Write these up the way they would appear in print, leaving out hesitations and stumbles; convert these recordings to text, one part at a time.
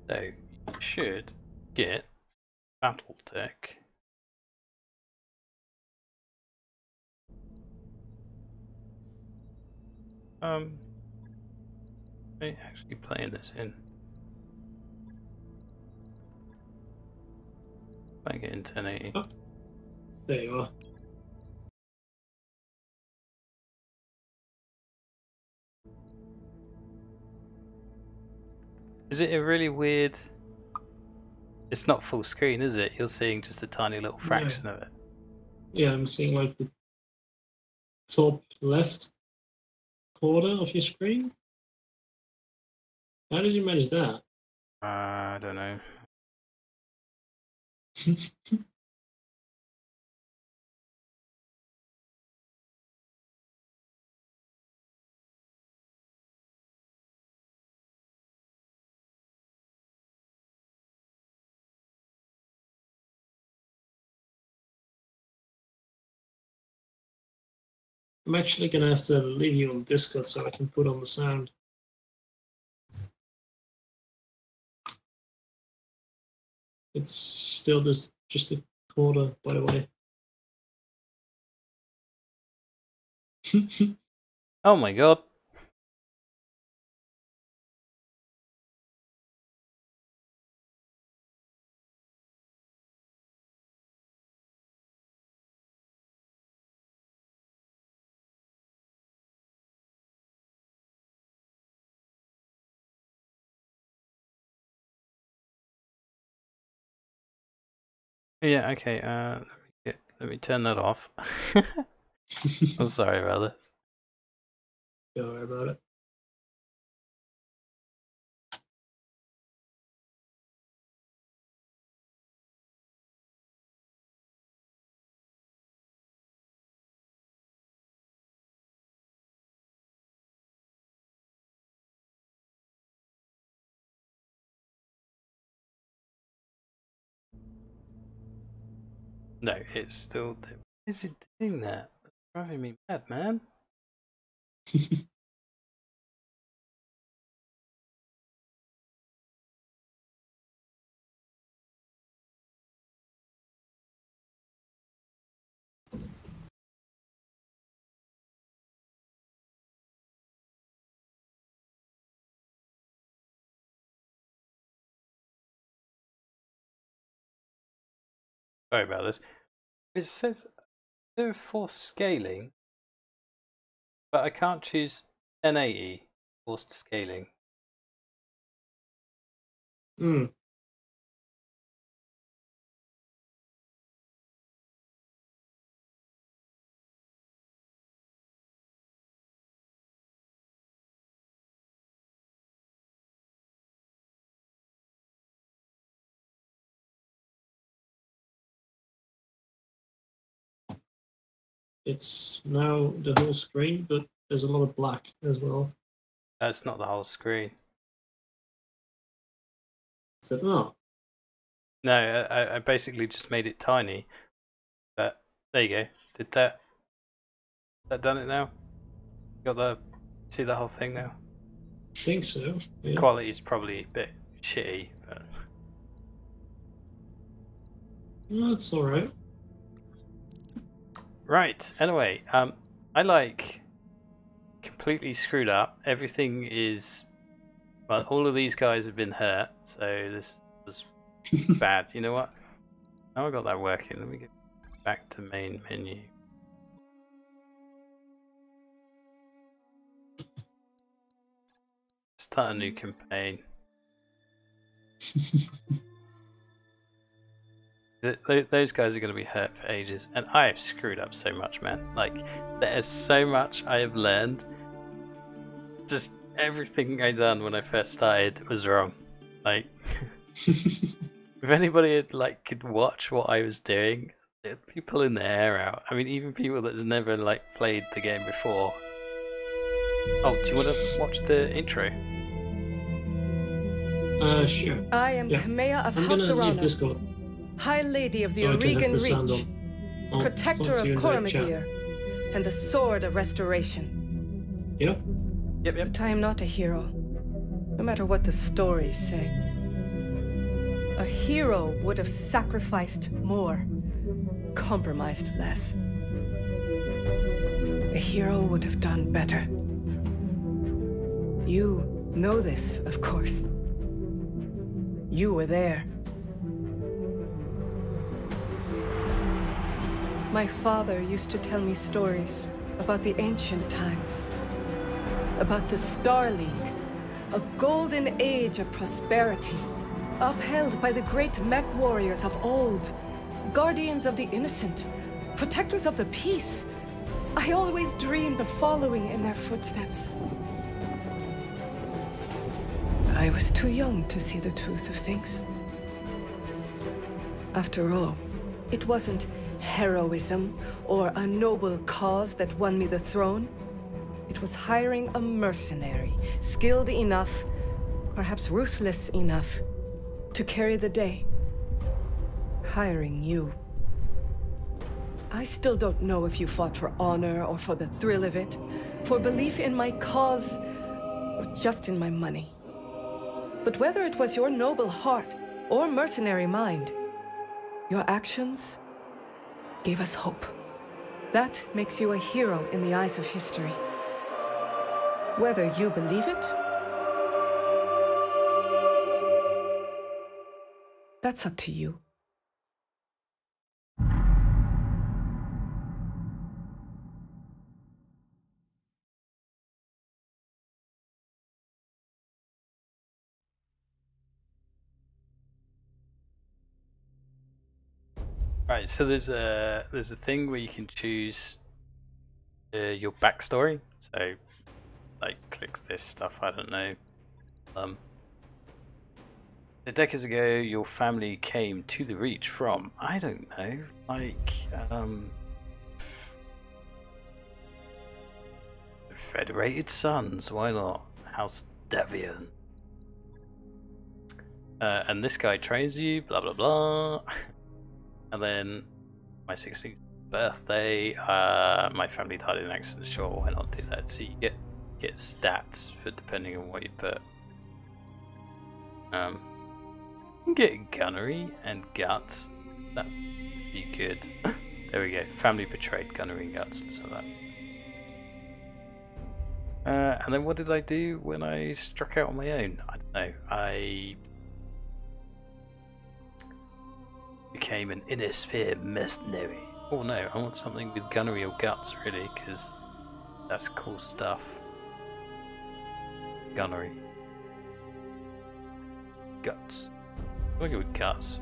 So you should get BattleTech. Actually playing this in. Playing it in 1080. Oh, there you are. Is it a really weird... It's not full screen, is it? You're seeing just a tiny little fraction of it. Yeah, I'm seeing like the top left corner of your screen. How did you manage that? I don't know. I'm actually gonna have to leave you on Discord so I can put on the sound. It's still just a quarter, by the way. Oh my god. Yeah, okay, let me turn that off. I'm sorry about this. Don't worry about it. No, it's still... Why is it doing that? It's driving me mad, man. Sorry about this. It says there for scaling, but I can't choose 1080 forced scaling. Hmm. It's now the whole screen, but there's a lot of black as well. That's not the whole screen. Is it not? No, I basically just made it tiny. But there you go. Did that done it now? Got the... See the whole thing now? I think so. Yeah. Quality is probably a bit shitty, but... No, it's alright. Right, anyway, I like completely screwed up. Everything is... Well, all of these guys have been hurt, so this was bad. You know what? Now I got that working. Let me get back to main menu. Start a new campaign. Those guys are going to be hurt for ages, and I have screwed up so much, man. Like, there is so much I have learned. Just everything I done when I first started was wrong. Like, if anybody had, like, could watch what I was doing, they'd be pulling their hair out. I mean, even people that has never like played the game before. Oh, do you want to watch the intro? Sure. I am Yeah. Kamea of I'm gonna leave Halserana, Discord High Lady of the so I can have Oregon the sound Reach, on. I'll Protector talk to of you in the chat. Coromadir, and the Sword of Restoration. Yeah? Yep. But I am not a hero, no matter what the stories say. A hero would have sacrificed more, compromised less. A hero would have done better. You know this, of course. You were there. My father used to tell me stories about the ancient times, about the Star League, a golden age of prosperity, upheld by the great mech warriors of old, guardians of the innocent, protectors of the peace. I always dreamed of following in their footsteps. I was too young to see the truth of things. After all, it wasn't heroism or a noble cause that won me the throne. It was hiring a mercenary, skilled enough, perhaps ruthless enough, to carry the day. Hiring you. I still don't know if you fought for honor or for the thrill of it, for belief in my cause, or just in my money. But whether it was your noble heart or mercenary mind, your actions gave us hope. That makes you a hero in the eyes of history. Whether you believe it, that's up to you. Right, so there's a thing where you can choose your backstory. So, like, click this stuff. I don't know. Decades ago, your family came to the Reach from, I don't know, like Federated Sons. Why not? House Devian. And this guy trains you. Blah blah blah. And then my 16th birthday, my family died in an accident. Sure, why not do that? So you get stats for depending on what you put. You can get gunnery and guts. That'd be good. There we go. Family betrayed, gunnery and guts, and so that. And then what did I do when I struck out on my own? I don't know. I became an inner sphere mercenary. Oh no, I want something with gunnery or guts, really, because that's cool stuff. Gunnery. Guts. I'll go with guts.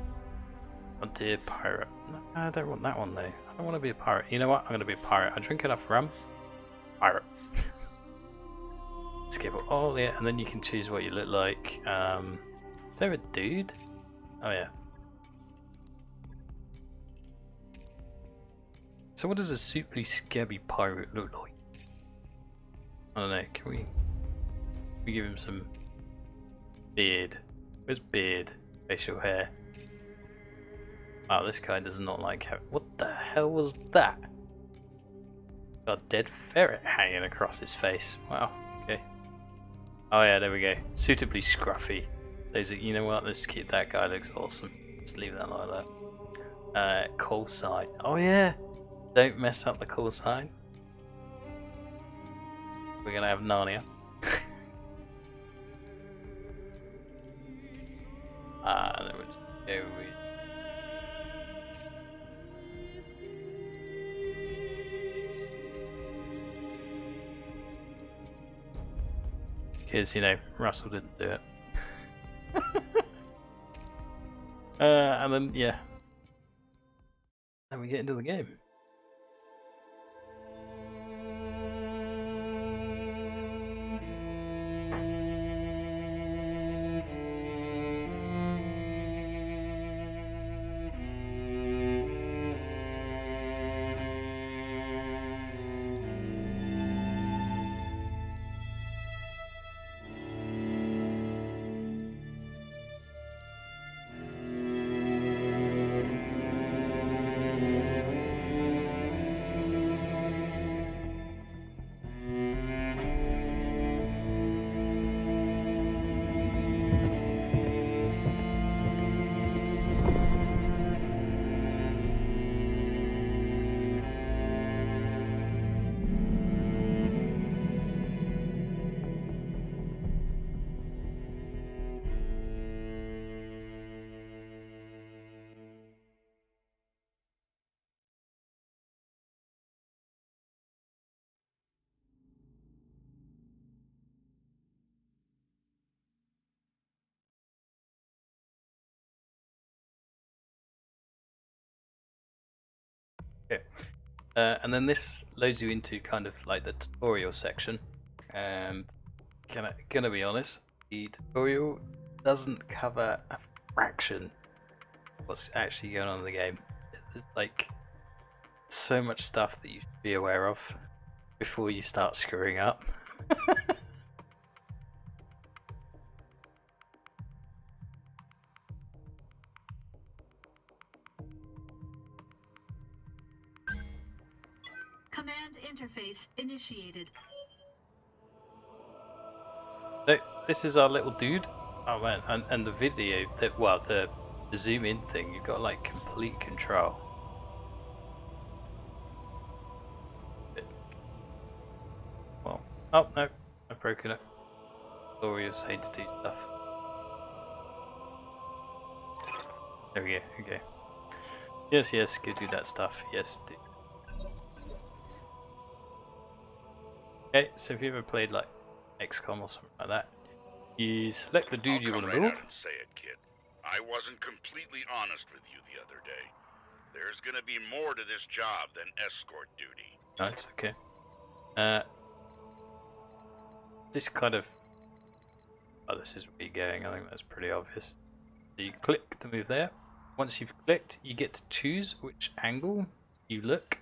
Frontier pirate. No, I don't want that one though. I don't want to be a pirate. You know what? I'm going to be a pirate. I drink enough rum. Pirate. Skip. Oh yeah, and then you can choose what you look like. Is there a dude? Oh yeah. So what does a super scabby pirate look like? I don't know, can we give him some beard? Where's beard? Facial hair. Wow, this guy does not like how— what the hell was that? Got a dead ferret hanging across his face. Wow, okay. Oh yeah, there we go. Suitably scruffy. You know what, let's keep that guy, looks awesome. Let's leave that like that. Call sign. Oh yeah! Don't mess up the call sign. We're gonna have Narnia. And then we'll just go with... because, you know, Russell didn't do it. And then, yeah. And we get into the game. Okay. And then this loads you into kind of like the tutorial section. And gonna be honest, the tutorial doesn't cover a fraction of what's actually going on in the game. There's like so much stuff that you should be aware of before you start screwing up. Command interface initiated. So this is our little dude. Oh man, and the video that the zoom in thing, you've got like complete control. Well, oh no, I've broken it. Glorious hates to do stuff. There we go. Okay. Yes, go do that stuff. Yes, do. Okay, so if you ever played like XCOM or something like that, you select the dude you want to I'll come right move. out and say it, kid. I wasn't completely honest with you the other day. There's gonna be more to this job than escort duty. Nice, okay. This kind of... Oh, this is where you're going. I think that's pretty obvious. So you click to move there. Once you've clicked, you get to choose which angle you look.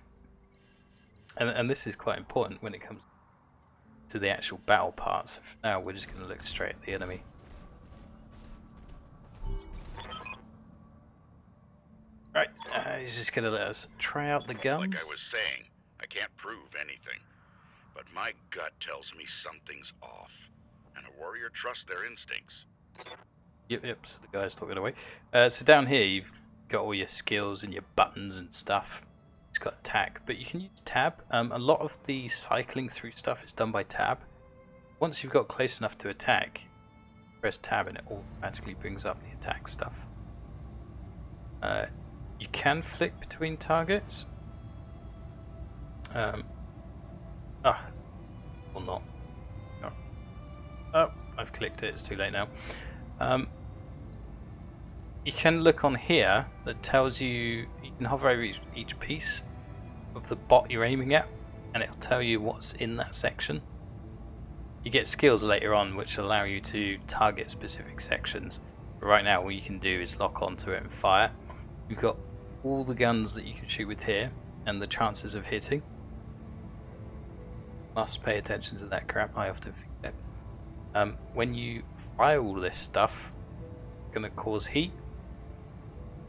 And this is quite important when it comes to the actual battle parts. For now, we're just going to look straight at the enemy. Right, he's just going to let us try out the guns. Like I was saying, I can't prove anything. But my gut tells me something's off. And a warrior trusts their instincts. Yep, so the guy's talking away. So down here, you've got all your skills and your buttons and stuff. It's got attack, but you can use tab. A lot of the cycling through stuff is done by tab. Once you've got close enough to attack, press tab and it automatically brings up the attack stuff. You can flick between targets. Or not. Oh, I've clicked it, it's too late now. You can look on here that tells you can hover over each piece of the bot you're aiming at and it'll tell you what's in that section. You get skills later on which allow you to target specific sections. But right now all you can do is lock onto it and fire. You've got all the guns that you can shoot with here and the chances of hitting. Must pay attention to that crap, I often forget. When you fire all this stuff, it's going to cause heat.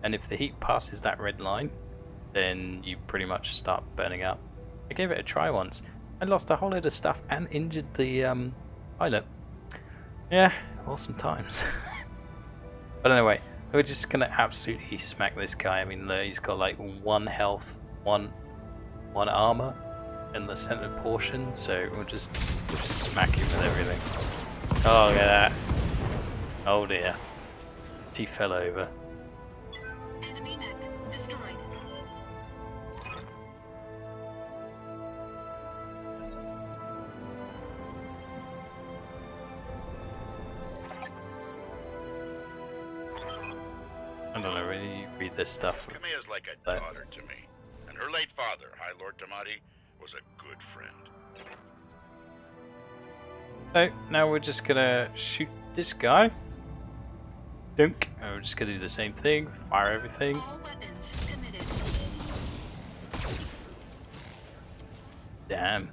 And if the heat passes that red line, then you pretty much start burning up. I gave it a try once. I lost a whole load of stuff and injured the pilot. Yeah, awesome times. But anyway, we're just going to absolutely smack this guy. I mean, he's got like 1 health, one armor in the center portion, so we'll just smack him with everything. Oh, look at that. Oh dear. He fell over. Enemy mech destroyed. I don't know, really read this stuff. Kamea's like a daughter to me. And her late father, High Lord Tamati, was a good friend. So, now we're just gonna shoot this guy. Dunk. And we're just gonna do the same thing, fire everything. All weapons committed. Damn.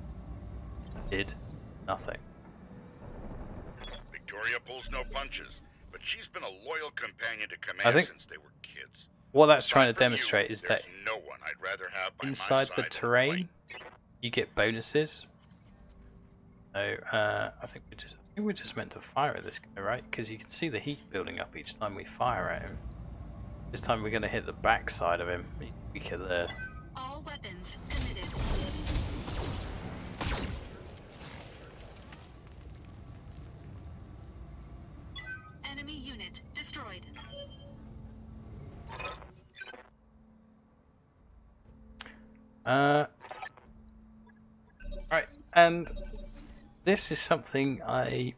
Did nothing. Victoria pulls no punches, but she's been a loyal companion to I Kamea think since they were kids. what that's trying to But for you, demonstrate is that there's no one I'd rather have by my inside the side in terrain, fight. you get bonuses. So, I think we're just meant to fire at this guy, right? Because you can see the heat building up each time we fire at him. This time we're going to hit the back side of him. Weaker there. All weapons committed. Enemy unit destroyed. Right, and this is something I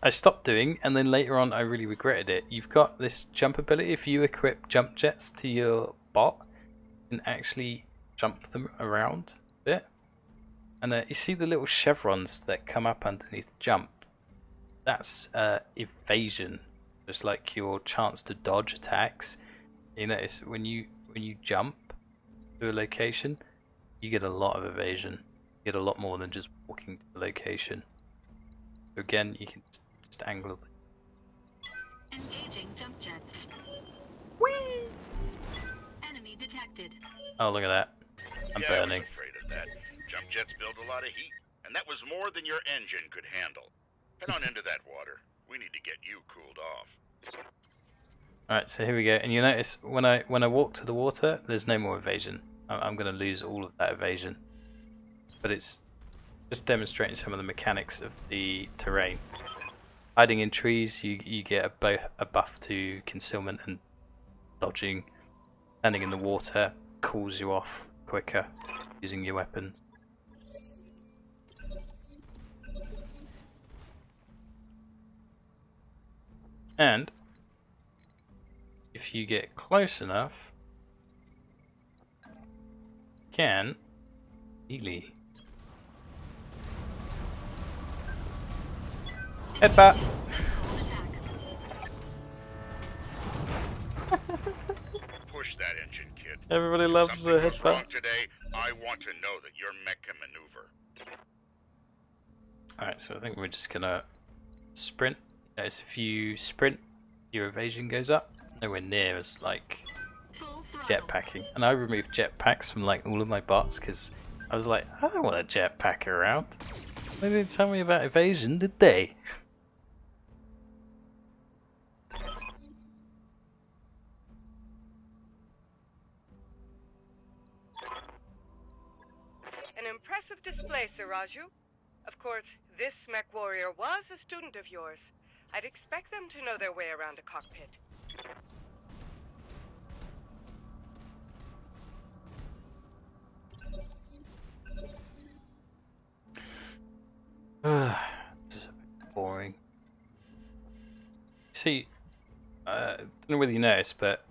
stopped doing, and then later on I really regretted it. You've got this jump ability. If you equip jump jets to your bot, you can actually jump them around a bit. And you see the little chevrons that come up underneath jump. That's evasion, just like your chance to dodge attacks. You notice when you jump to a location, you get a lot of evasion. You get a lot more than just walking to the location. So again, you can just angle them. Engaging jump jets. Whee! Enemy detected. Oh, look at that. I'm Yeah, burning. I was afraid of that. Jump jets build a lot of heat, and that was more than your engine could handle. Head on into that water. We need to get you cooled off. Alright, so here we go. And you notice when I walk to the water, there's no more evasion. I'm going to lose all of that evasion. But it's just demonstrating some of the mechanics of the terrain. Hiding in trees, you get a buff to concealment and dodging. Standing in the water cools you off quicker using your weapons. And if you get close enough, you can melee. Headbutt. Push that engine, kid. Everybody loves the Something goes wrong headbutt. today, I want to know that your mech can maneuver. Alright, so I think we're just gonna sprint. Notice if you sprint, your evasion goes up. Nowhere near as like Full throttle. jetpacking. And I removed jetpacks from like all of my bots because I was like, I don't want a jetpack around. They didn't tell me about evasion, did they? An impressive display, Sir Raju. Of course, this mech warrior was a student of yours. I'd expect them to know their way around a cockpit. This is a bit boring. See, I don't know whether you noticed, but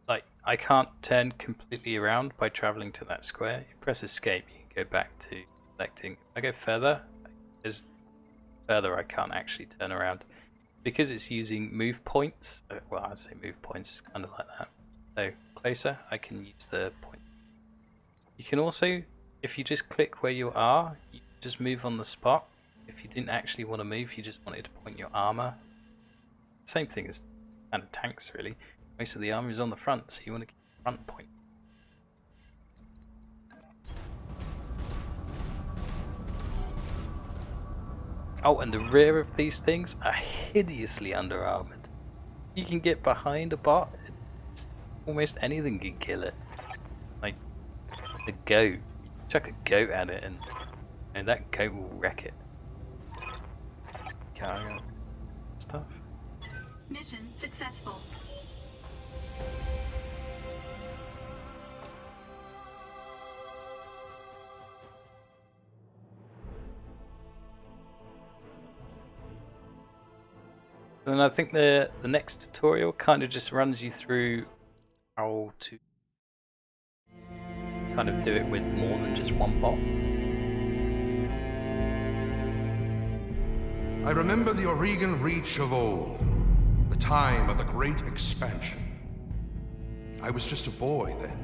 like I can't turn completely around by traveling to that square. You press escape, you can go back to selecting. If I go further, there's further I can't actually turn around because it's using move points. Well, I'd say move points, kind of like that. So closer, I can use the point. You can also, if you just click where you are, you just move on the spot. If you didn't actually want to move, you just wanted to point your armor. Same thing as kind of tanks, really. Most of the armor is on the front, so you want to keep the front point. Oh, and the rear of these things are hideously underarmored. You can get behind a bot, almost anything can kill it. Like the goat, chuck a goat at it, and that goat will wreck it. Carry on stuff. Mission successful. And I think the next tutorial kind of just runs you through how to kind of do it with more than just one bot. I remember the Oregon Reach of old, the time of the Great Expansion. I was just a boy then.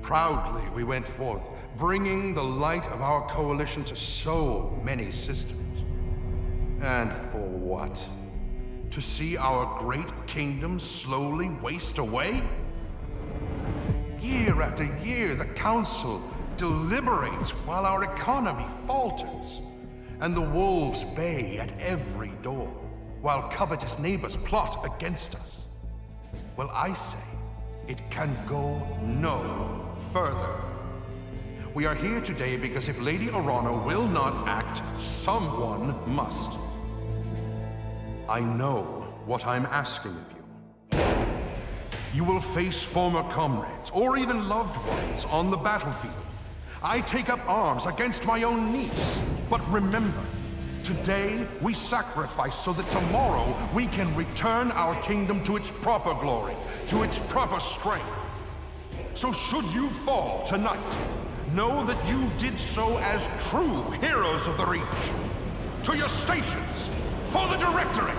Proudly we went forth, bringing the light of our coalition to so many systems. And for what? To see our great kingdom slowly waste away? Year after year, the Council deliberates while our economy falters, and the wolves bay at every door, while covetous neighbors plot against us. Well, I say, it can go no further. We are here today because if Lady Orana will not act, someone must. I know what I'm asking of you. You will face former comrades, or even loved ones, on the battlefield. I take up arms against my own niece. But remember, today we sacrifice so that tomorrow we can return our kingdom to its proper glory, to its proper strength. So should you fall tonight, know that you did so as true heroes of the Reach. To your stations, for the Directorate!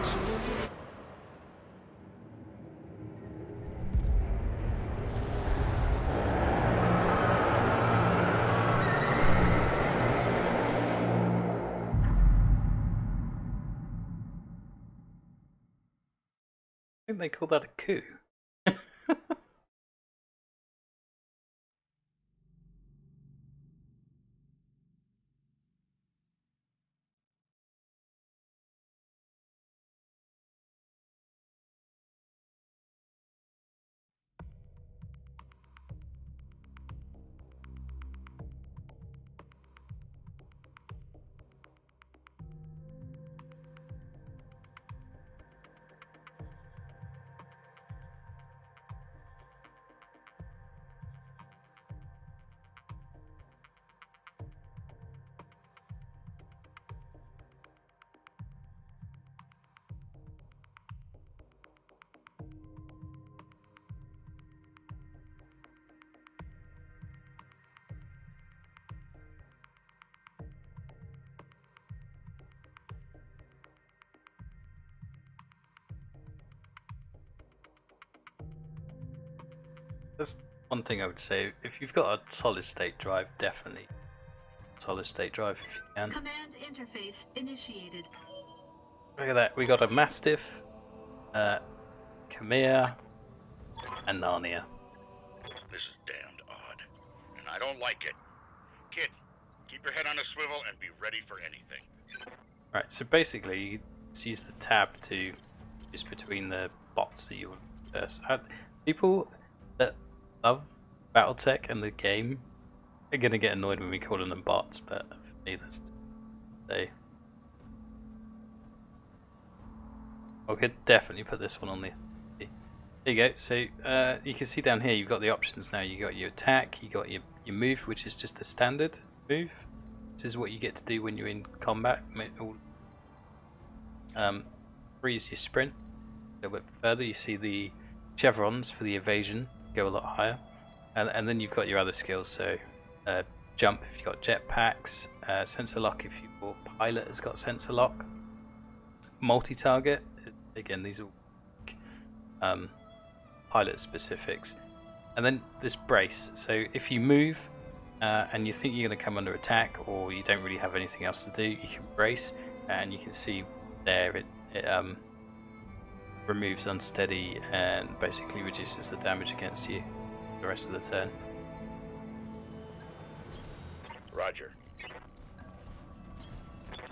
I think they call that a coup. That's one thing I would say. If you've got a solid state drive, definitely solid state drive if you can. Command interface initiated. Look at that. We got a Mastiff, Khmer, and Narnia. This is damned odd, and I don't like it. Kid, keep your head on a swivel and be ready for anything. Right, so basically you just use the tab to just between the bots that you want first. People that love BattleTech and the game are going to get annoyed when we call them bots, but for me that's they. I could definitely put this one on this. There you go. So you can see down here you've got the options now. You got your attack, you got your move, which is just a standard move. This is what you get to do when you're in combat. Freeze your sprint a little bit further. You see the chevrons for the evasion go a lot higher, and then you've got your other skills. So jump if you've got jetpacks, sensor lock if your pilot has got sensor lock, multi-target. Again, these are pilot specifics, and then this brace. So if you move and you think you're going to come under attack, or you don't really have anything else to do, you can brace, and you can see there it removes unsteady and basically reduces the damage against you the rest of the turn. Roger.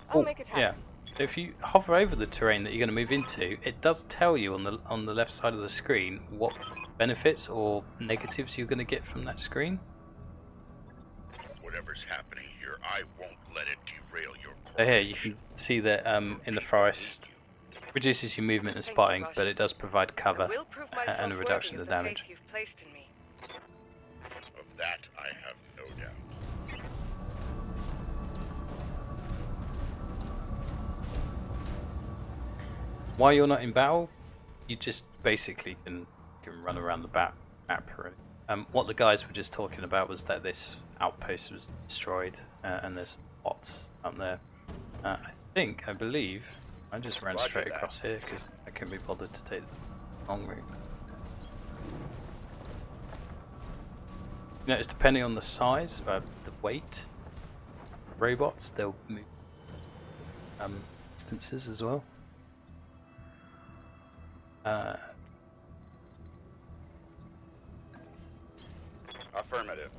I'll make it happen. Yeah. So if you hover over the terrain that you're going to move into, it does tell you on the left side of the screen what benefits or negatives you're going to get from that screen. Whatever's happening here, I won't let it derail your course. So here you can see that in the forest reduces your movement and spotting, but it does provide cover I will prove myself and a reduction worthy of the damage. faith you've placed in me. Of that, I have no doubt. While you're not in battle, you just basically can run around the map. Really. What the guys were just talking about was that this outpost was destroyed, and there's bots up there. I believe, I just ran Roger straight that. across here because I couldn't be bothered to take the long route. You know, it's depending on the size, the weight. Robots, they'll move distances as well. Affirmative.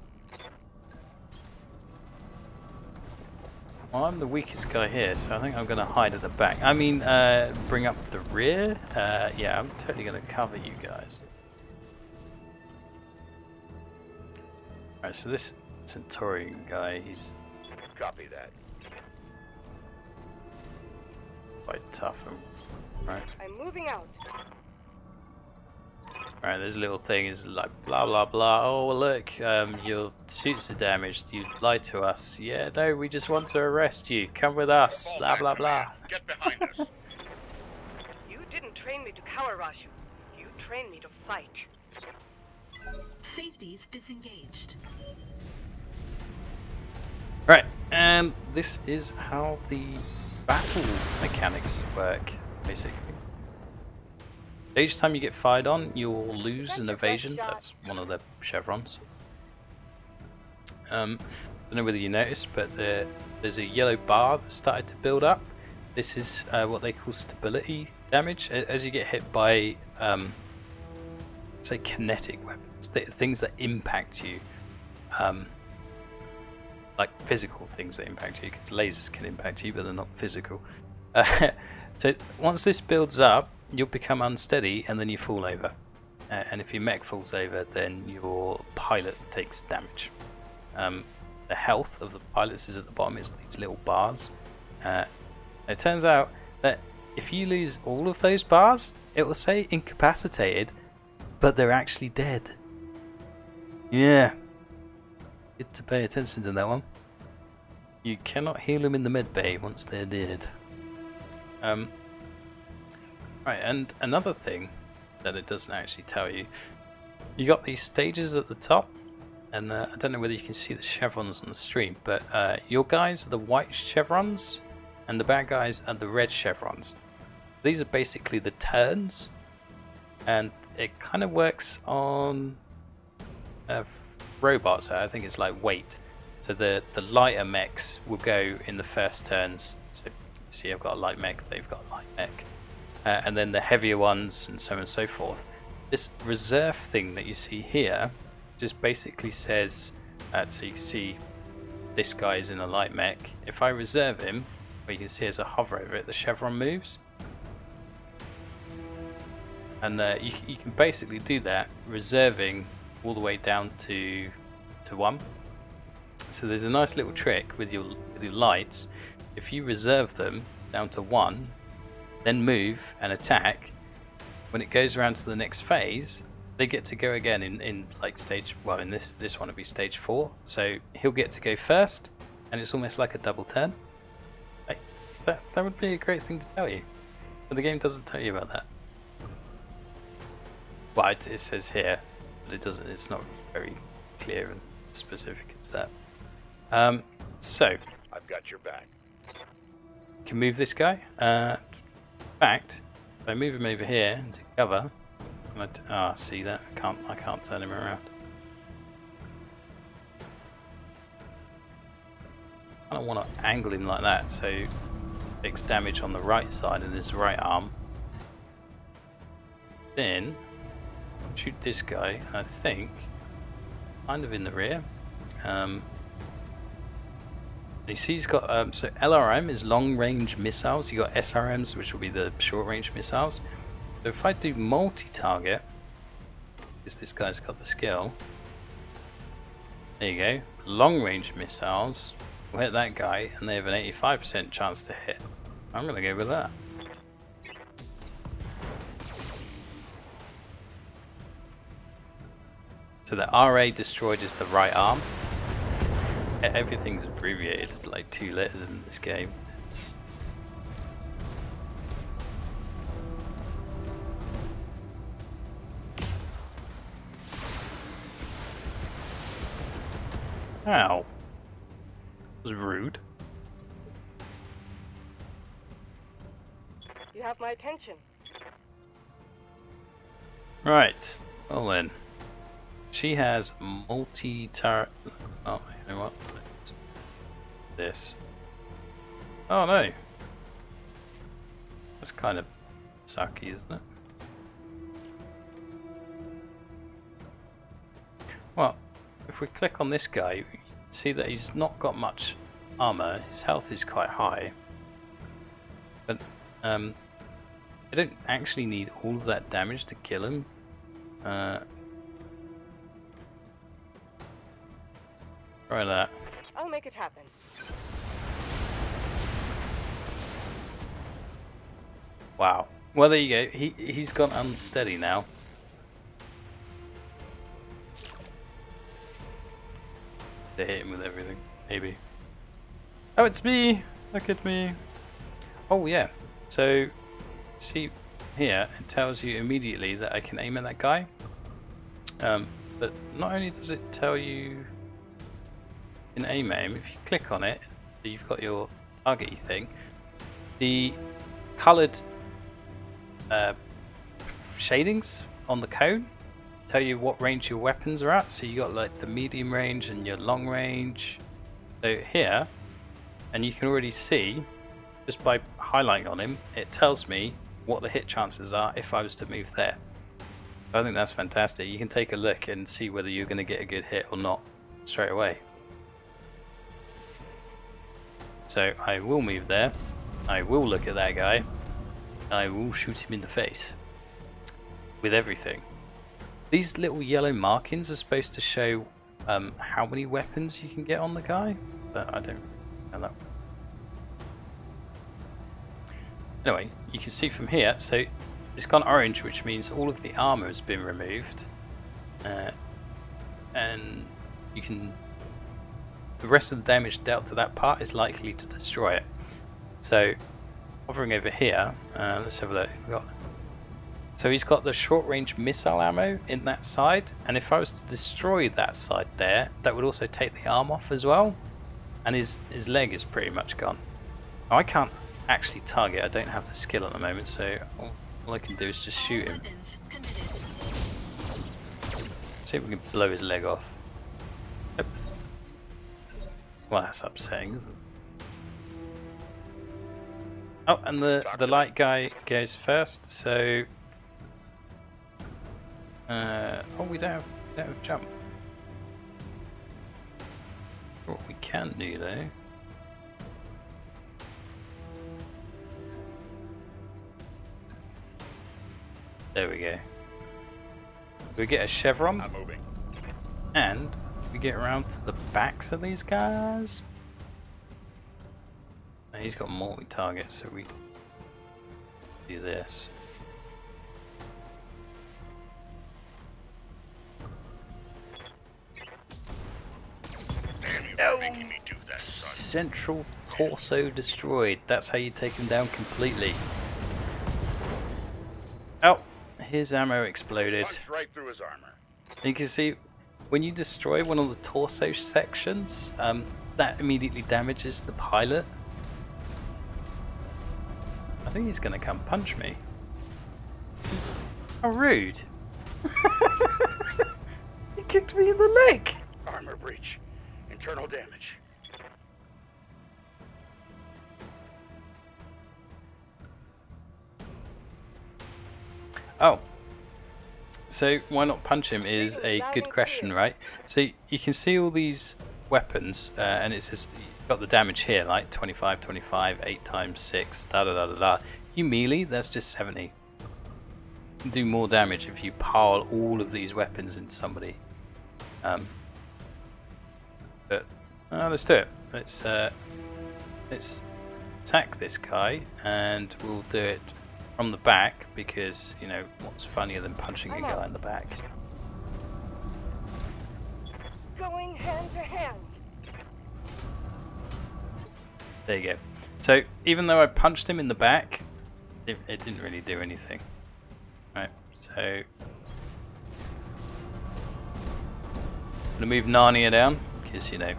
Well, I'm the weakest guy here, so I think I'm going to hide at the back. I mean, bring up the rear? Yeah, I'm totally going to cover you guys. Alright, so this Centaurian guy, he's Copy that. quite tough. Right. I'm moving out. Alright, this little thing is like blah blah blah. Oh look, your suits are damaged. You lied to us. Yeah, no, we just want to arrest you. Come with us. Fall Blah back, blah blah. command. Get behind us. You didn't train me to cower, Raju. You trained me to fight. Safeties disengaged. Right, and this is how the battle mechanics work, basically. Each time you get fired on, you'll lose an evasion. That's one of the chevrons. Don't know whether you noticed, but there's a yellow bar that started to build up. This is what they call stability damage. As you get hit by, say, kinetic weapons, things that impact you, like physical things that impact you, because lasers can impact you, but they're not physical. So once this builds up, you'll become unsteady and then you fall over. And if your mech falls over, then your pilot takes damage. The health of the pilots is at the bottom, it's these little bars. It turns out that if you lose all of those bars, it will say incapacitated, but they're actually dead. Yeah. Good to pay attention to that one. You cannot heal them in the med bay once they're dead. Right, and another thing that it doesn't actually tell you, you got these stages at the top, and I don't know whether you can see the chevrons on the stream, but your guys are the white chevrons, and the bad guys are the red chevrons. These are basically the turns, and it kind of works on robots. I think it's like weight. So the lighter mechs will go in the first turns. So you can see I've got a light mech, they've got a light mech. And then the heavier ones, and so on and so forth. This reserve thing that you see here just basically says, so you can see this guy is in a light mech. If I reserve him, what you can see as I hover over it, the chevron moves. And you can basically do that, reserving all the way down to 1. So there's a nice little trick with your lights. If you reserve them down to 1, then move and attack, when it goes around to the next phase, they get to go again in like stage, well, in this one would be stage 4. So he'll get to go first, and it's almost like a double turn. Like, that would be a great thing to tell you, but the game doesn't tell you about that. Well, it says here, but it doesn't. It's not very clear and specific as that. So I've got your back. You can move this guy. In fact, if I move him over here into cover, see that? I can't turn him around. I don't want to angle him like that, so he takes damage on the right side in his right arm. Then shoot this guy, I think, kind of in the rear. You see he's got, so LRM is long-range missiles, you got SRMs, which will be the short-range missiles. So if I do multi-target, because this guy's got the skill, there you go, long-range missiles will hit that guy, and they have an 85% chance to hit. I'm going to go with that. So the RA destroyed is the right arm. Everything's abbreviated to like 2 letters in this game. Ow. That was rude. You have my attention. Right. Well then. She has multi-turret. Oh, you know what? This. Oh no. That's kind of sucky, isn't it? Well, if we click on this guy, you can see that he's not got much armor. His health is quite high. But I don't actually need all of that damage to kill him. Try that. I'll make it happen. Wow. Well, there you go. He's gone unsteady now. To hit him with everything, maybe. Oh, it's me! Look at me. Oh yeah. So, see here, it tells you immediately that I can aim at that guy. but not only does it tell you in aim, if you click on it, you've got your targety thing. The coloured shadings on the cone tell you what range your weapons are at. So you got like the medium range and your long range. So here, and you can already see just by highlighting on him, it tells me what the hit chances are if I was to move there. I think that's fantastic. You can take a look and see whether you're going to get a good hit or not straight away. So I will move there. I will look at that guy. I will shoot him in the face with everything. These little yellow markings are supposed to show how many weapons you can get on the guy, but I don't know that. Anyway, you can see from here, so it's gone orange, which means all of the armor has been removed, and you can. The rest of the damage dealt to that part is likely to destroy it. So, hovering over here, let's have a look. So he's got the short-range missile ammo in that side, and if I was to destroy that side there, that would also take the arm off as well, and his leg is pretty much gone. Now, I can't actually target, I don't have the skill at the moment, so all I can do is just shoot him. See if we can blow his leg off. Yep. Well, that's upsetting, isn't it? Oh, and the light guy goes first, so... oh, we don't have jump. What we can do, though... There we go. We get a chevron, and we get around to the backs of these guys. And he's got multi-target, so we do this. Damn you for making me do that, son. Central torso destroyed. That's how you take him down completely. Oh, his ammo exploded. Punched right through his armor. You can see when you destroy one of the torso sections, that immediately damages the pilot. I think he's going to come punch me. How rude. He kicked me in the leg. Armor breach. Internal damage. Oh. So why not punch him is a good question, right? So you can see all these weapons, and it says you've got the damage here, like 25, 25, 8 times 6, da da da da da. You melee, that's just 70. You can do more damage if you pile all of these weapons into somebody. But let's do it. Let's attack this guy, and we'll do it from the back, because, you know, what's funnier than punching a guy in the back? Going hand to hand. There you go. So, even though I punched him in the back, it didn't really do anything. Right, so... I'm gonna move Narnia down, because, you know...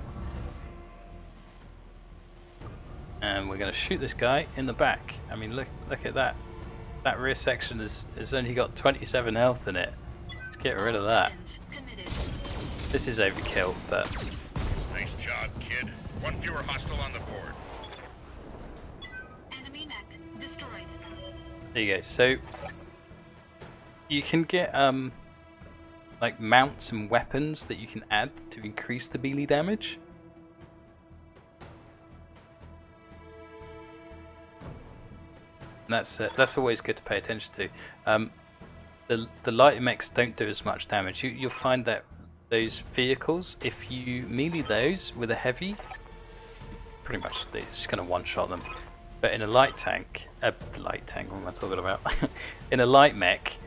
And we're gonna shoot this guy in the back. I mean, look at that. That rear section has only got 27 health in it. Let's get rid of that. This is overkill, but... Nice job, kid. One fewer hostile on the board. Enemy mech destroyed. There you go. So, you can get, like, mounts and weapons that you can add to increase the melee damage. That's always good to pay attention to. The light mechs don't do as much damage. You'll find that those vehicles, if you melee those with a heavy, pretty much they're just going to one-shot them. But in a light tank, what am I talking about? In a light mech,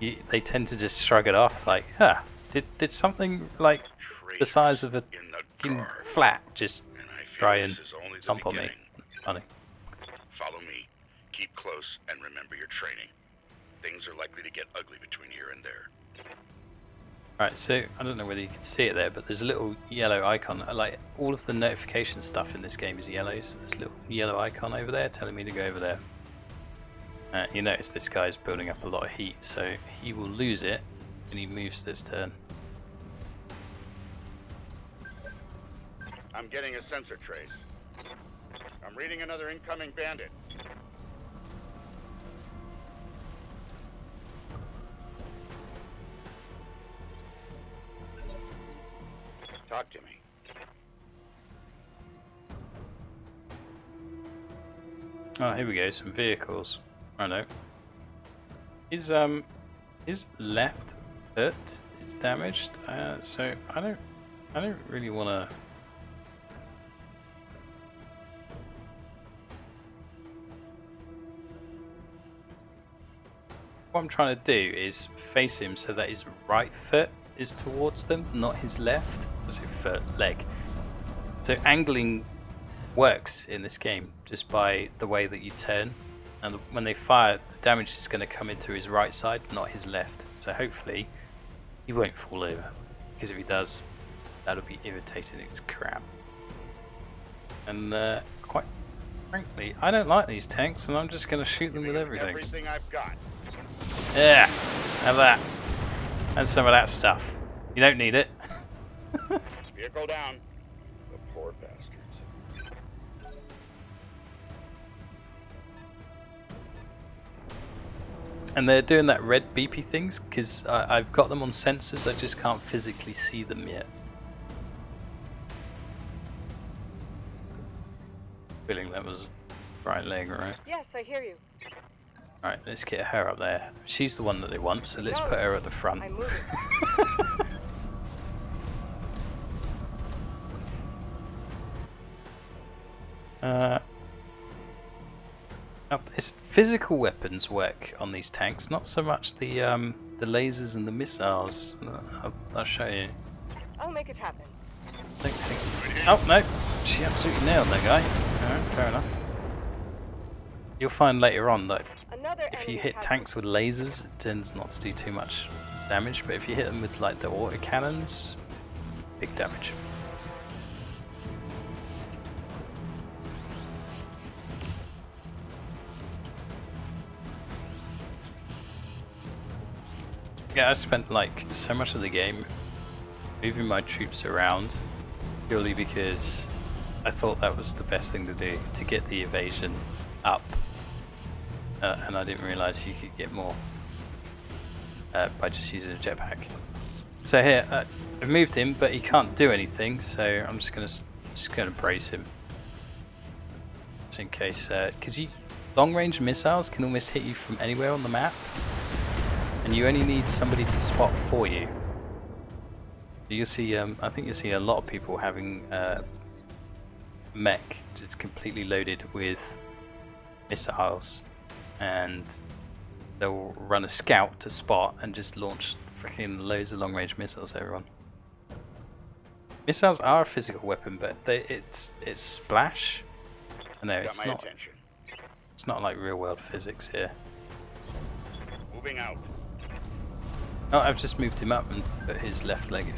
they tend to just shrug it off, like, did something like the size of a flat just try and stomp on me? Funny. Follow me. Keep close and remember your training. Things are likely to get ugly between here and there. Right, so I don't know whether you can see it there, but there's a little yellow icon. Like all of the notification stuff in this game is yellow, so there's a little yellow icon over there telling me to go over there. You notice this guy's building up a lot of heat, so he will lose it when he moves this turn. I'm getting a sensor trace. I'm reading another incoming bandit. Talk to me. Oh, here we go, some vehicles. I know. His left foot is damaged, so I don't really want to. What I'm trying to do is face him so that his right foot is towards them, not his left. So foot, leg. So angling works in this game just by the way that you turn, and when they fire, the damage is going to come into his right side, not his left. So hopefully he won't fall over, because if he does, that'll be irritating as crap. And quite frankly, I don't like these tanks, and I'm just going to shoot them with everything. Everything I've got. Yeah, have that. And some of that stuff. You don't need it. Vehicle down. The poor bastards. And they're doing that red beepy things because I've got them on sensors, I just can't physically see them yet. Feeling that was right leg, right? Yes, I hear you. Alright, let's get her up there. She's the one that they want, so let's put her at the front. I'm moving. It's physical weapons work on these tanks, not so much the lasers and the missiles. I'll show you. I'll make it happen. Don't think. Oh no, she absolutely nailed that guy. Alright, fair enough. You'll find later on that if you hit tanks with lasers, it tends not to do too much damage, but if you hit them with like the autocannons, big damage. Yeah, I spent like so much of the game moving my troops around purely because I thought that was the best thing to do to get the evasion up, and I didn't realise you could get more by just using a jetpack. So here, I've moved him, but he can't do anything, so I'm just gonna brace him, just in case, because long-range missiles can almost hit you from anywhere on the map. And you only need somebody to spot for you. You'll see, I think you'll see a lot of people having mech that's completely loaded with missiles, and they'll run a scout to spot and just launch freaking loads of long-range missiles at everyone. Missiles are a physical weapon, but it's splash. No, it's not. It's not like real-world physics here. Moving out. Oh, I've just moved him up and put his left leg in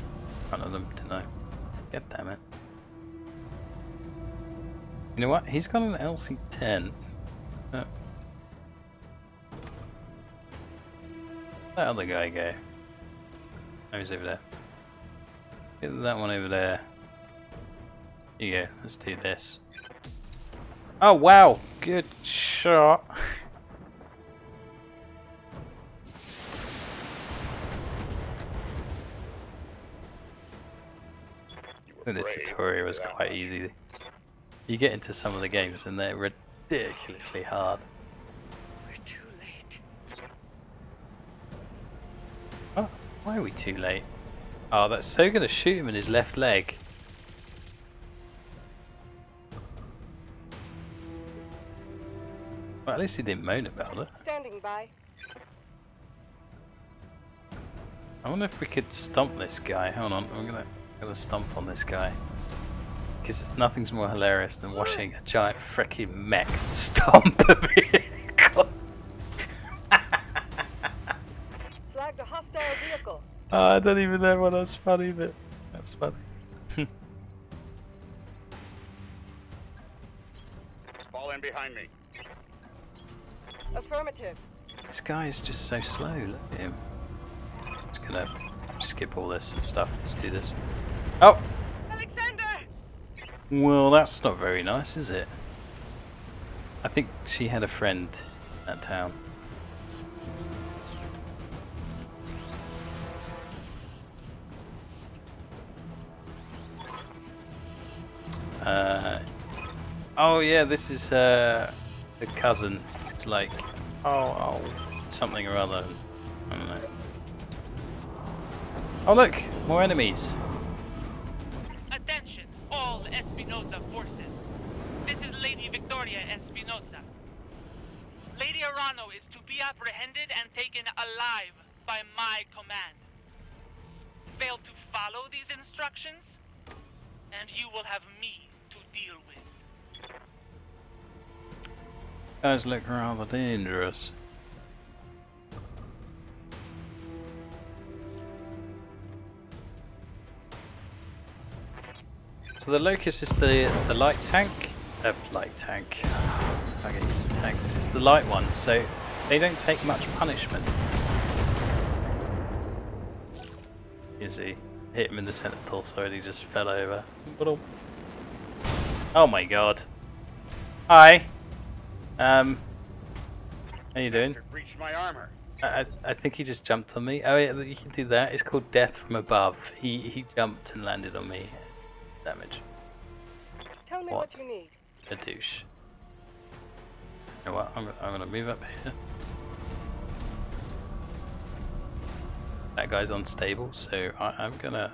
front of them, didn't I? God damn it. You know what? He's got an LC-10. Where'd that other guy go? Oh, he's over there. Get that one over there. Here you go. Let's do this. Oh, wow! Good shot. The tutorial was quite easy. You get into some of the games and they're ridiculously hard. We're too late. Oh, why are we too late? Oh, that's so gonna shoot him in his left leg. Well, at least he didn't moan about it. Standing by. I wonder if we could stomp this guy. Hold on, I'm gonna stomp on this guy. Because nothing's more hilarious than watching a giant freaking mech stomp a vehicle. Flagged a hostile vehicle. I don't even know why that's funny, but that's funny. Fall in behind me. Affirmative. This guy is just so slow. Look at him. Just gonna skip all this stuff. Let's do this. Oh! Alexander! Well, that's not very nice, is it? I think she had a friend in that town. Oh yeah, this is her cousin. It's like, oh, something or other. I don't know. Oh look, more enemies. Attention, all Espinosa forces. This is Lady Victoria Espinosa. Lady Arano is to be apprehended and taken alive by my command. Fail to follow these instructions, and you will have me to deal with. Guys look rather dangerous. So the Locust is the light tank. Light tank. I get used to tanks. It's the light one, so they don't take much punishment. You see, hit him in the center torso and he just fell over. Oh my god. Hi. How you doing? Breached my armor. I think he just jumped on me. Oh yeah, you can do that. It's called death from above. He jumped and landed on me. Damage. Tell me what you need. A douche. You know what? I'm gonna move up here. That guy's unstable, so I'm gonna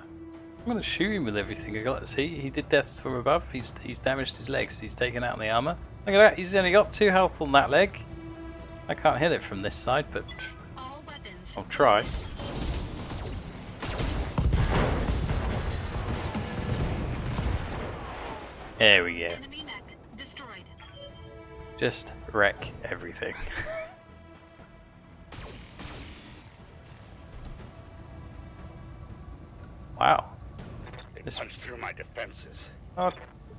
shoot him with everything I got. See, he did death from above. He's damaged his legs. He's taken out the armor. Look at that. He's only got 2 health on that leg. I can't hit it from this side, but All weapons. I'll try. There we go. Enemy mech destroyed. Just wreck everything. Wow. They This- punched through my defenses. Oh,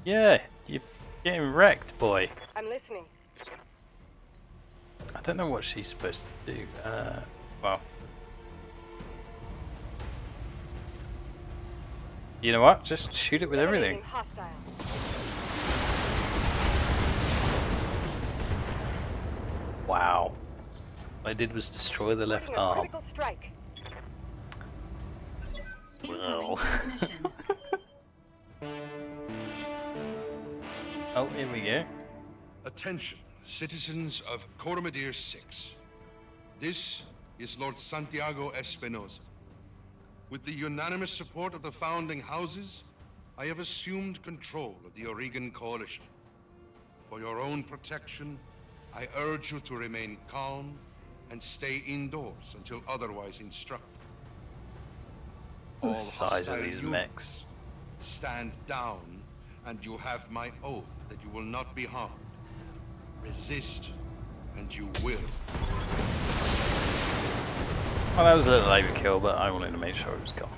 yeah. You're getting wrecked, boy. I'm listening. I don't know what she's supposed to do. Well. You know what? Just shoot it with everything. Hostile. Wow. What I did was destroy the left Making a arm. critical strike. Incoming Well. transmission. Oh, here we go. Attention, citizens of Coromadir 6. This is Lord Santiago Espinosa. With the unanimous support of the founding houses, I have assumed control of the Oregon Coalition. For your own protection, I urge you to remain calm and stay indoors until otherwise instructed. The size of hostile these units, mechs. stand down, and you have my oath that you will not be harmed. Resist, and you will. Well, that was a little overkill, but I wanted to make sure it was gone.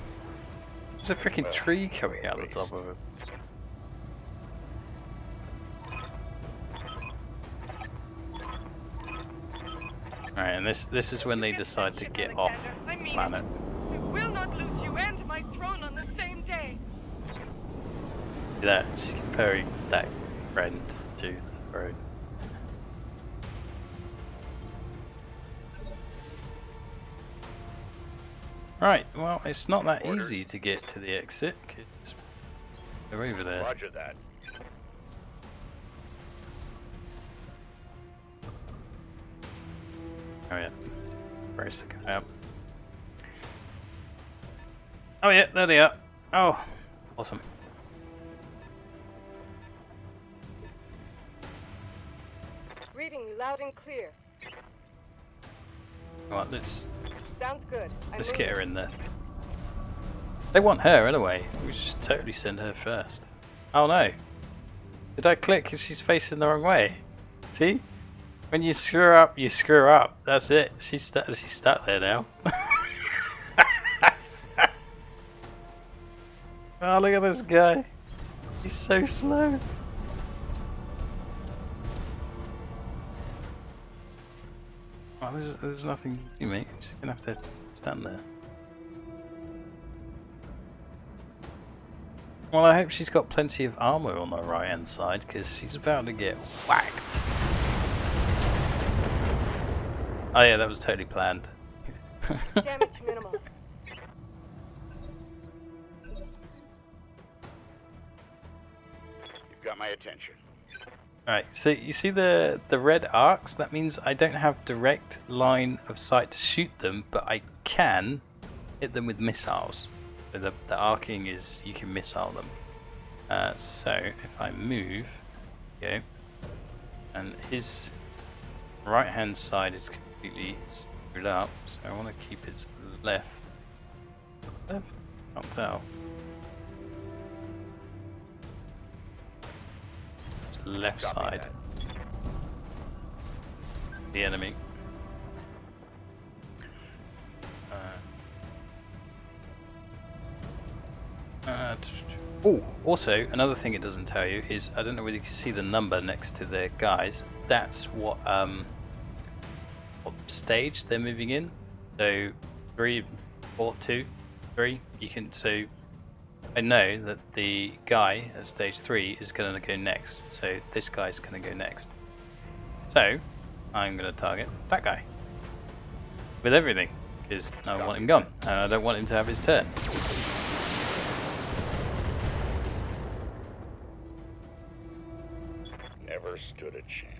There's a freaking tree coming out the top of it. Alright, and this is when they decide to get off I mean, planet. we will not lose you and my throne on the same day. See that? She's comparing that friend to the throne. Right, well, it's not that easy to get to the exit, 'cause they're over there. Roger that. Oh yeah, brace the guy up. Oh yeah, there they are. Oh, awesome. Reading you loud and clear. Right, let's Sounds good. Let's get her in there. They want her anyway. We should totally send her first. Oh no. Did I click? She's facing the wrong way. See? When you screw up, you screw up. That's it. She's stuck there now. Oh, look at this guy. He's so slow. Well, there's nothing to do, mate. You're just gonna have to stand there. Well, I hope she's got plenty of armor on the right hand side, because she's about to get whacked. Oh yeah, that was totally planned. Damage minimal. You've got my attention. Alright, so you see the red arcs? That means I don't have direct line of sight to shoot them, but I can hit them with missiles. So the arcing is you can missile them. So if I move, go, and his right hand side is completely screwed up, so I want to keep his left. Left? Can't tell. It's the left side. The enemy. Oh, also another thing it doesn't tell you is, I don't know whether you can see the number next to the guys. That's what stage they're moving in. So 3, 4, 2, 3. You can, so I know that the guy at stage 3 is going to go next. So this guy's going to go next. So I'm going to target that guy with everything, because I want him gone and I don't want him to have his turn. Never stood a chance.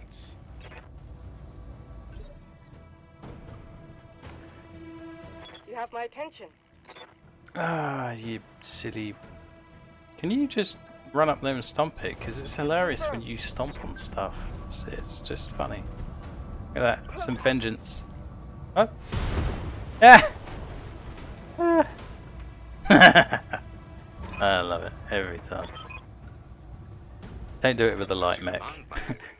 You have my attention. Ah, you silly. Can you just run up there and stomp it? Because it's hilarious when you stomp on stuff. It's just funny. Look at that. Some vengeance. What? Ah! Ah! I love it. Every time. Don't do it with the light mech.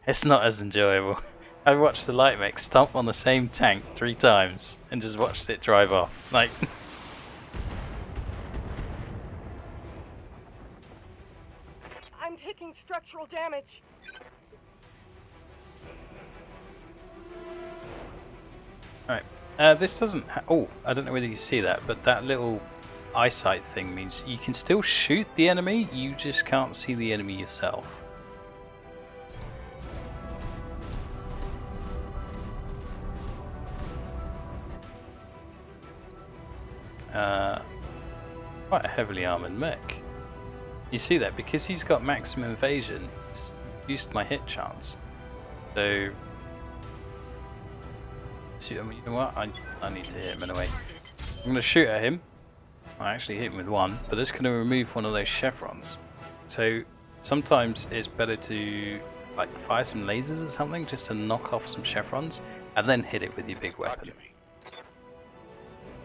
It's not as enjoyable. I watched the light mech stomp on the same tank 3 times and just watched it drive off. Like... I'm taking structural damage. Alright, this doesn't oh, I don't know whether you see that, but that little eyesight thing means you can still shoot the enemy, you just can't see the enemy yourself. Quite a heavily armoured mech. You see that, because he's got maximum evasion, it's reduced my hit chance. So, you know what? I need to hit him in a way. I'm going to shoot at him. I actually hit him with one, but that's going to remove one of those chevrons. So sometimes it's better to like fire some lasers or something just to knock off some chevrons, and then hit it with your big weapon.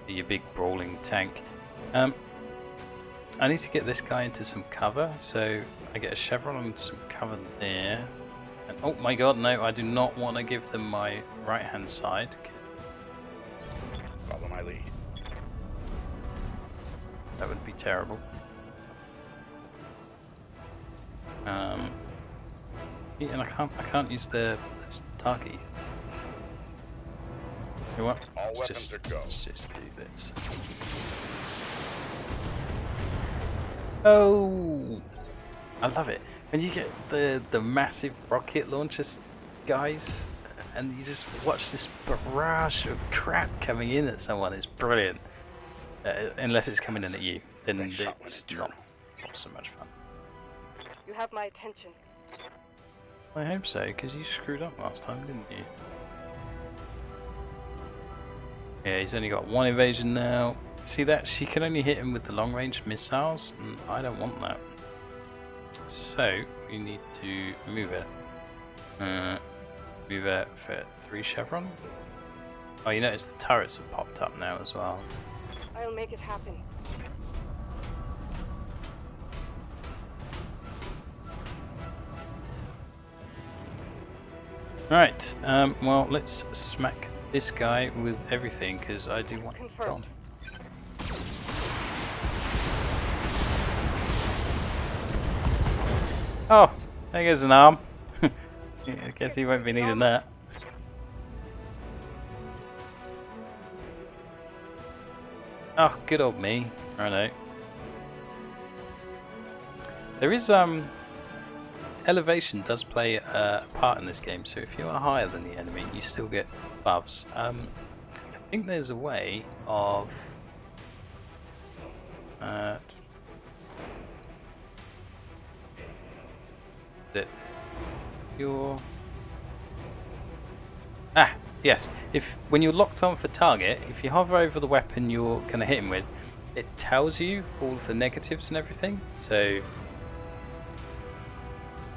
Your big brawling tank. I need to get this guy into some cover, so I get a chevron and some cover there. And, oh my god, no, I do not want to give them my right hand side. Follow my lead. That would be terrible. And I can't use the target. You know what? Let's just do this. Oh, I love it when you get the massive rocket launchers, guys, and you just watch this barrage of crap coming in at someone. It's brilliant. Unless it's coming in at you, then it's not so much fun. You have my attention. I hope so, because you screwed up last time, didn't you? Yeah, he's only got 1 evasion now. See that? She can only hit him with the long-range missiles, and I don't want that. So, we need to move it. Move it for 3 chevron. Oh, you notice the turrets have popped up now as well. I'll make it happen. Right, well, let's smack this guy with everything, because I do want him gone. Oh, there goes an arm. Yeah, I guess he won't be needing that. Oh, good old me. Righto. There is elevation does play a part in this game, so if you are higher than the enemy, you still get buffs. I think there's a way of that you're yes. If when you're locked on for target, if you hover over the weapon you're going to hit him with, it tells you all of the negatives and everything. So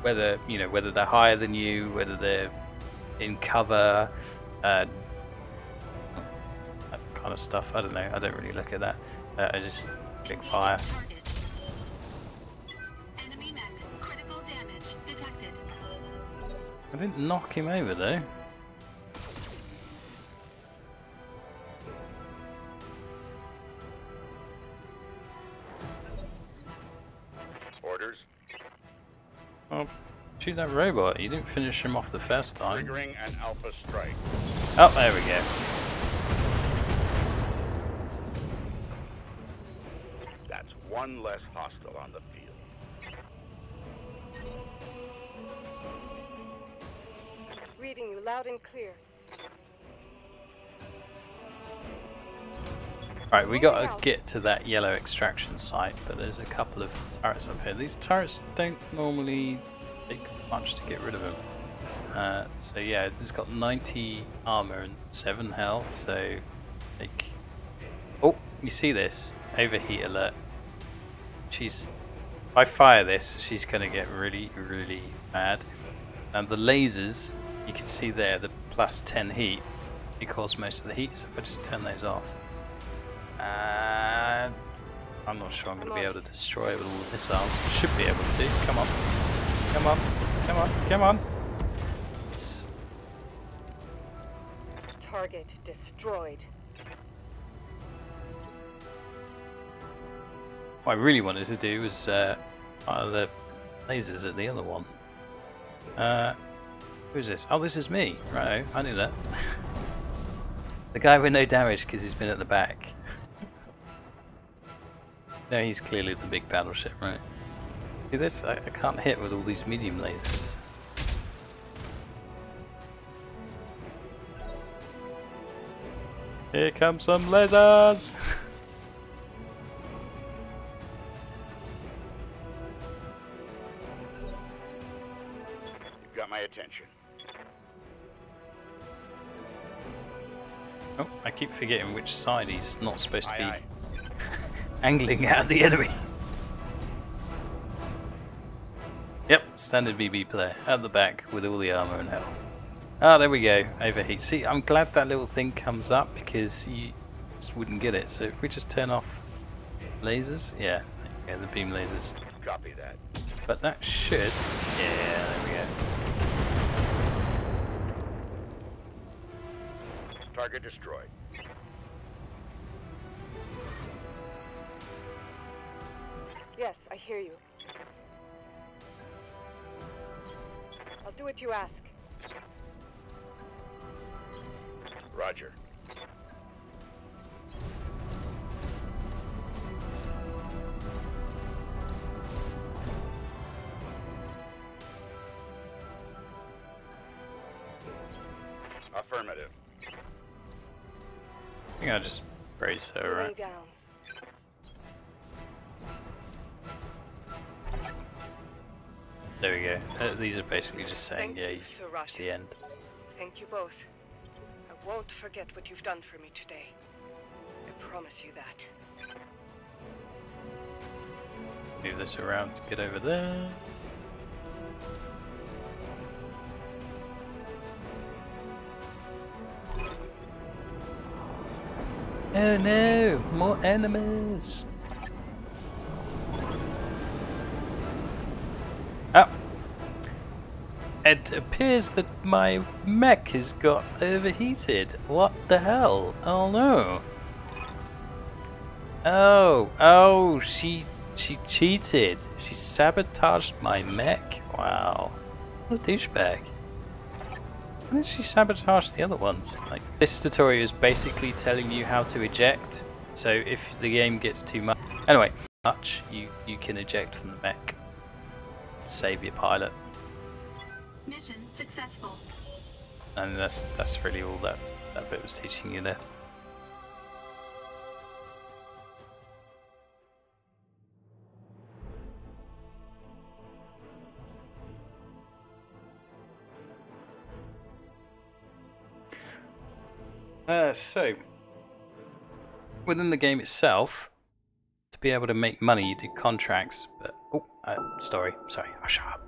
whether whether they're higher than you, whether they're in cover, that kind of stuff. I don't know. I don't really look at that. I just click fire. Enemy mech. Critical damage detected. I didn't knock him over though. Orders. Well, shoot that robot. You didn't finish him off the first time. Triggering an alpha strike. Oh, there we go. That's one less hostile on the field. Reading you loud and clear. Right, we gotta get to that yellow extraction site, but there's a couple of turrets up here. These turrets don't normally take much to get rid of them. So yeah, it's got 90 armor and 7 health, so like... Oh, you see this? Overheat alert. If I fire this, she's gonna get really, really mad. And the lasers, you can see there, the plus 10 heat, they cause most of the heat, so if I just turn those off. I'm not sure I'm going to be able to destroy it with all the missiles. Should be able to. Come on. Come on. Come on. Come on. Target destroyed. What I really wanted to do was fire the lasers at the other one. Who's this? Oh, this is me. Right, I knew that. The guy with no damage because he's been at the back. No, he's clearly the big battleship, right? See this? I can't hit with all these medium lasers. Here come some lasers! You've got my attention. Oh, I keep forgetting which side he's not supposed to be. Aye, aye. Angling at the enemy. Yep, standard BB player at the back with all the armor and health. Ah, there we go. Overheat. See, I'm glad that little thing comes up because you just wouldn't get it. So if we just turn off lasers, yeah, the beam lasers. Copy that. But that should, yeah, there we go. Target destroyed. Yes, I hear you. I'll do what you ask. Roger. Affirmative. I think I'll just brace her, Lay right? down. There we go. These are basically just saying, Thank yeah, you, Sir it's the end. Thank you both. I won't forget what you've done for me today. I promise you that. Move this around to get over there. Oh no, more enemies! Oh! It appears that my mech has got overheated. What the hell? Oh no! Oh, she She cheated. She sabotaged my mech. Wow. What a douchebag. Why did she sabotage the other ones? Like, this tutorial is basically telling you how to eject. So if the game gets too much, anyway, you can eject from the mech. Save your pilot. Mission successful. And that's really all that bit was teaching you there. So, within the game itself, to be able to make money, you do contracts. But sorry, I'll shut up.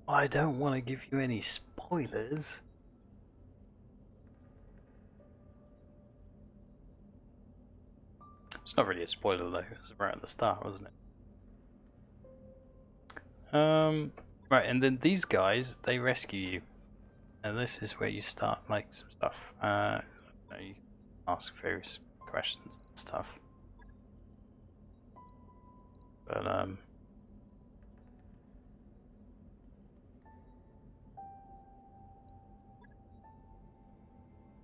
I don't want to give you any spoilers. It's not really a spoiler though, it was right at the start, wasn't it? Right, and then these guys, they rescue you. And this is where you start like some stuff. You ask various questions and stuff. But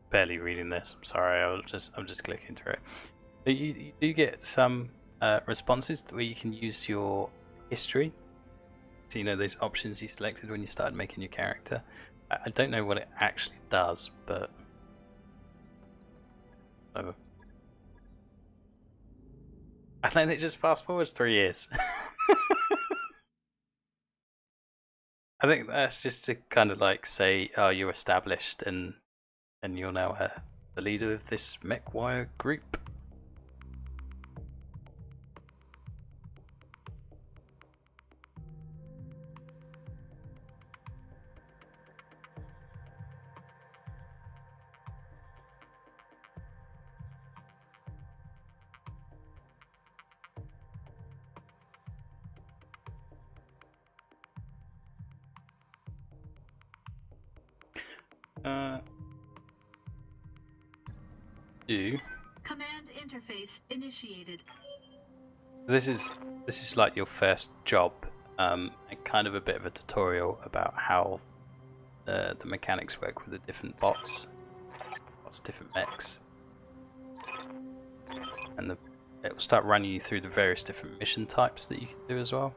barely reading this. I'm sorry. I'm just clicking through it. But you do get some responses where you can use your history. So you know those options you selected when you started making your character. I don't know what it actually does, but whatever. And then it just fast forwards 3 years. I think that's just to kind of like say, oh, you're established and you're now the leader of this MechWire group. Command interface initiated. This is like your first job, and kind of a bit of a tutorial about how the mechanics work with the different bots, different mechs, and it will start running you through the various different mission types that you can do as well.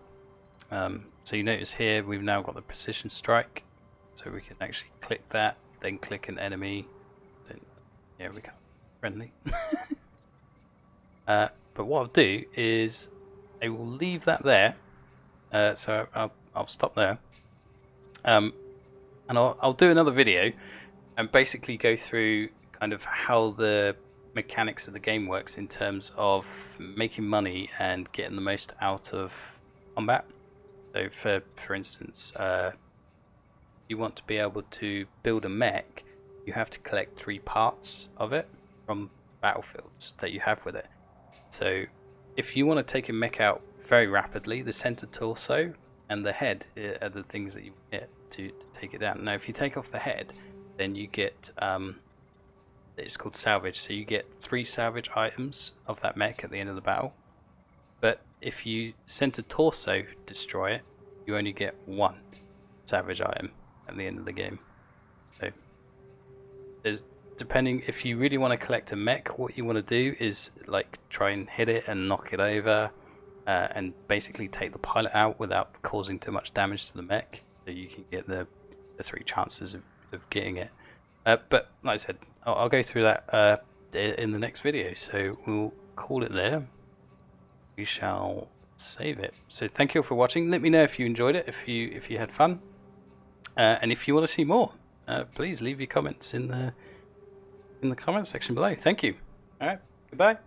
So you notice here we've now got the precision strike, so we can actually click that, then click an enemy. Then, yeah, we go friendly. But what I'll do is I will leave that there. So I'll stop there. And I'll do another video and basically go through kind of how the mechanics of the game works in terms of making money and getting the most out of combat. So for instance, you want to be able to build a mech, you have to collect 3 parts of it from battlefields that you have with it. So if you want to take a mech out very rapidly, the center torso and the head are the things that you get to take it down. Now, if you take off the head, then you get it's called salvage. So you get 3 salvage items of that mech at the end of the battle. But if you send a torso destroy it, you only get 1 salvage item at the end of the game. So there's, depending, if you really want to collect a mech, what you want to do is like try and hit it and knock it over, and basically take the pilot out without causing too much damage to the mech, so you can get the 3 chances of getting it. But like I said, I'll go through that in the next video, so we'll call it there. We shall save it. So thank you all for watching. Let me know if you enjoyed it, if you had fun, and if you want to see more, please leave your comments in the comment section below. Thank you. All right, goodbye.